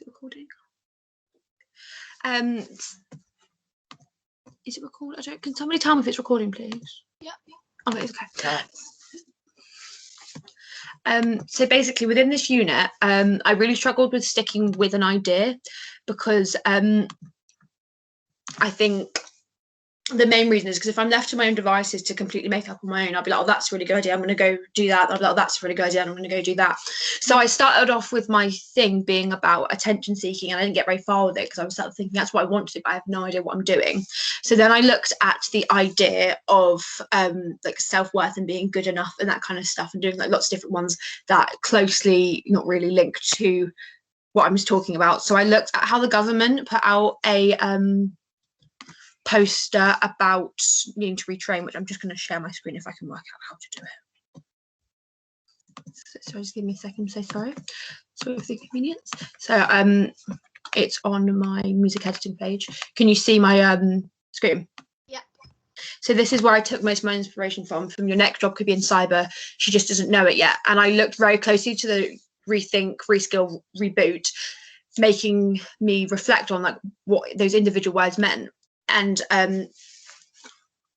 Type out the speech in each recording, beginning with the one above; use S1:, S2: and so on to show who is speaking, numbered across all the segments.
S1: it recording? Is it recording? I don't. Can somebody tell me if it's recording, please?
S2: Yeah.
S1: Oh, okay. So basically, within this unit, I really struggled with sticking with an idea because I think the main reason is because if I'm left to my own devices to completely make up on my own, I'll be like, oh, that's a really good idea, I'm going to go do that. I'll be like, oh, that's a really good idea, I'm going to go do that. So I started off with my thing being about attention seeking, and I didn't get very far with it because I was started thinking that's what I want to do, but I have no idea what I'm doing. So then I looked at the idea of like self-worth and being good enough and that kind of stuff, and doing like lots of different ones that closely not really linked to what I was talking about. So I looked at how the government put out a poster about needing to retrain, which I'm just going to share my screen if I can work out how to do it. So just give me a second to say sorry for the inconvenience. So it's on my music editing page. Can you see my screen?
S2: Yeah.
S1: So this is where I took most of my inspiration from your next job could be in cyber. She just doesn't know it yet. And I looked very closely to the rethink, reskill, reboot, making me reflect on like what those individual words meant. And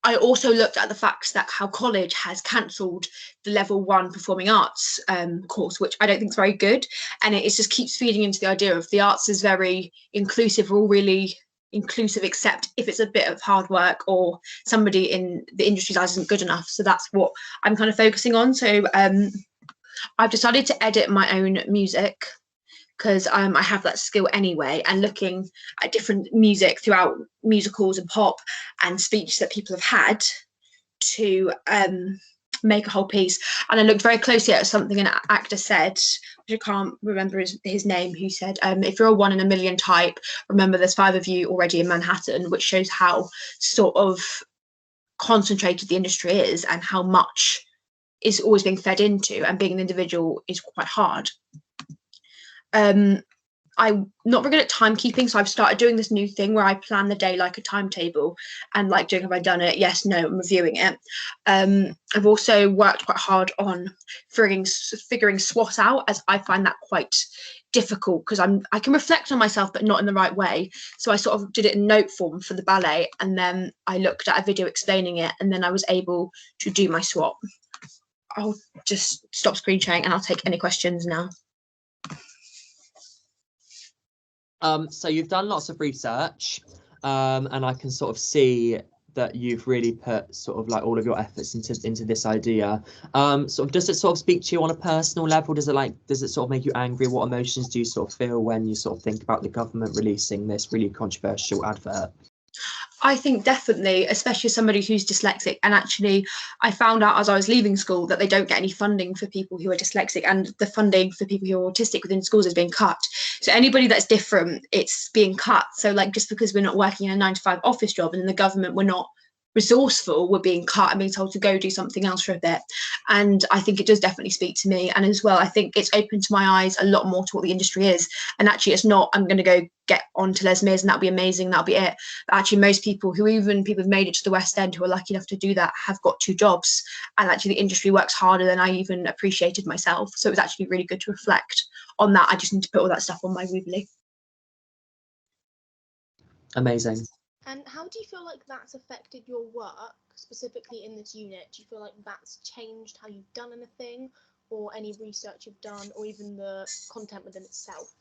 S1: I also looked at the fact that how college has cancelled the level 1 performing arts course, which I don't think is very good. And it just keeps feeding into the idea of the arts is very inclusive, we're all really inclusive, except if it's a bit of hard work or somebody in the industry's eyes isn't good enough. So that's what I'm kind of focusing on. So I've decided to edit my own music because I have that skill anyway, and looking at different music throughout musicals and pop and speech that people have had to make a whole piece. And I looked very closely at something an actor said, which I can't remember his name, who said, if you're a 1 in a million type, remember there's 5 of you already in Manhattan, which shows how sort of concentrated the industry is and how much is always being fed into, and being an individual is quite hard. I'm not very good at timekeeping, so I've started doing this new thing where I plan the day like a timetable and like doing, have I done it? Yes, no, I'm reviewing it. I've also worked quite hard on figuring SWOT out, as I find that quite difficult because I can reflect on myself but not in the right way. So I sort of did it in note form for the ballet, and then I looked at a video explaining it, and then I was able to do my SWOT. I'll just stop screen sharing and I'll take any questions now.
S3: So you've done lots of research, and I can sort of see that you've really put sort of like all of your efforts into this idea. Sort of, does it sort of speak to you on a personal level? Does it sort of make you angry? What emotions do you sort of feel when you sort of think about the government releasing this really controversial advert?
S1: I think definitely, especially as somebody who's dyslexic, and actually I found out as I was leaving school that they don't get any funding for people who are dyslexic, and the funding for people who are autistic within schools is being cut. So anybody that's different, it's being cut. So like, just because we're not working in a 9-to-5 office job, and in the government we're not resourceful, we're being cut and being told to go do something else for a bit. And I think it does definitely speak to me. And as well, I think it's opened to my eyes a lot more to what the industry is. And actually it's not, I'm going to go get onto Les Mis and that'll be amazing, that'll be it. But actually most people who've made it to the West End who are lucky enough to do that have got 2 jobs. And actually the industry works harder than I even appreciated myself. So it was actually really good to reflect on that. I just need to put all that stuff on my Weebly.
S3: Amazing.
S2: And how do you feel like that's affected your work, specifically in this unit? Do you feel like that's changed how you've done anything, or any research you've done, or even the content within itself?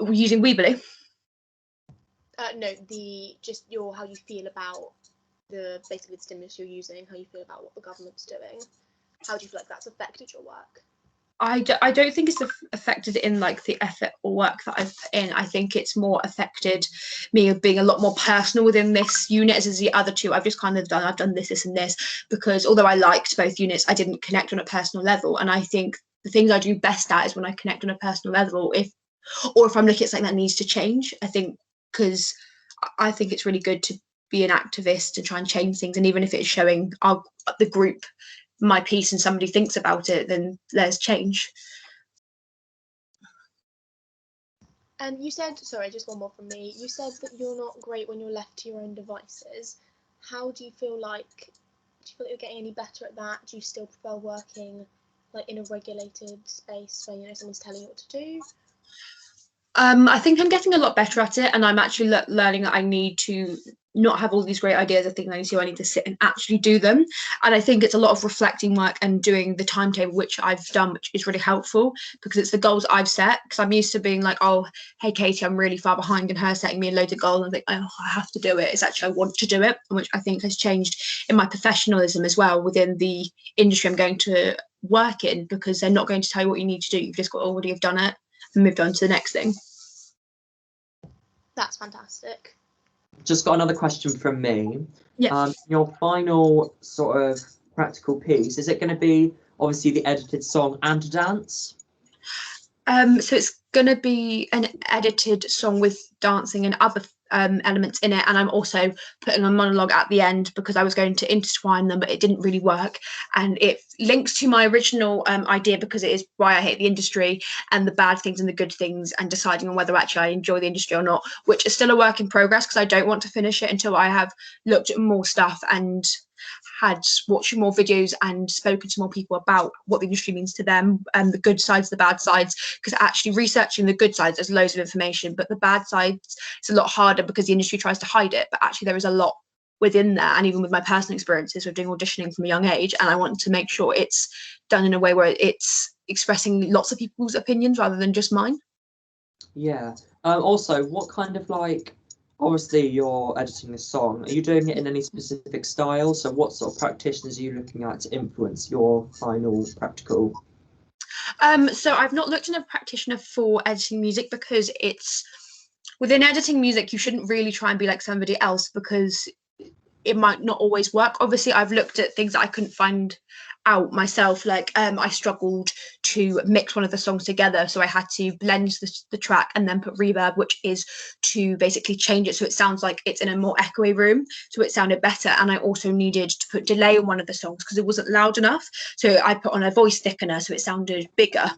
S1: Using Weebly?
S2: No, how you feel about basically the stimulus you're using, how you feel about what the government's doing. How do you feel like that's affected your work?
S1: I don't think it's affected in like the effort or work that I've put in. I think it's more affected me of being a lot more personal within this unit as the other 2. I've just kind of I've done this and this, because although I liked both units, I didn't connect on a personal level. And I think the things I do best at is when I connect on a personal level, if I'm looking at something that needs to change. I think because I think it's really good to be an activist and try and change things. And even if it's showing the group my piece and somebody thinks about it, then there's change.
S2: And you said, sorry, just one more from me. You said that you're not great when you're left to your own devices. How do you feel like you're getting any better at that? Do you still prefer working like in a regulated space where someone's telling you what to do?
S1: I think I'm getting a lot better at it, and I'm actually learning that I need to not have all these great ideas of things I need to do. I need to sit and actually do them. And I think it's a lot of reflecting work and doing the timetable, which I've done, which is really helpful because it's the goals I've set. Because I'm used to being like, oh, hey, Katie, I'm really far behind, and her setting me loads of goals. And I think, oh, I have to do it. It's actually, I want to do it, which I think has changed in my professionalism as well within the industry I'm going to work in, because they're not going to tell you what you need to do. You've just got to already have done it and moved on to the next thing.
S2: That's fantastic.
S3: Just got another question from me.
S1: Yeah.
S3: Your final sort of practical piece, is it going to be obviously the edited song and dance?
S1: So it's going to be an edited song with dancing and other elements in it, and I'm also putting a monologue at the end because I was going to intertwine them, but it didn't really work, and it links to my original idea because it is why I hate the industry and the bad things and the good things, and deciding on whether actually I enjoy the industry or not, which is still a work in progress because I don't want to finish it until I have looked at more stuff and had watched more videos and spoken to more people about what the industry means to them and the good sides, the bad sides, because actually researching the good sides, there's loads of information, but the bad sides, it's a lot harder because the industry tries to hide it, but actually there is a lot within there. And even with my personal experiences of doing auditioning from a young age, and I want to make sure it's done in a way where it's expressing lots of people's opinions rather than just mine.
S3: Yeah. Also, what kind of like, obviously you're editing this song, are you doing it in any specific style? So what sort of practitioners are you looking at to influence your final practical?
S1: So I've not looked at a practitioner for editing music because it's within editing music, you shouldn't really try and be like somebody else because it might not always work. Obviously, I've looked at things that I couldn't find out myself. Like I struggled to mix one of the songs together, so I had to blend the track and then put reverb, which is to basically change it so it sounds like it's in a more echoey room, so it sounded better. And I also needed to put delay on one of the songs because it wasn't loud enough, so I put on a voice thickener so it sounded bigger,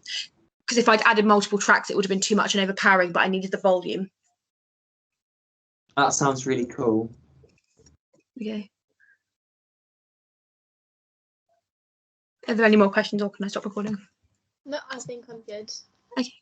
S1: because if I'd added multiple tracks it would have been too much and overpowering, but I needed the volume.
S3: That sounds really cool.
S1: Okay. Are there any more questions or can I stop recording?
S2: No, I think I'm good.
S1: Okay.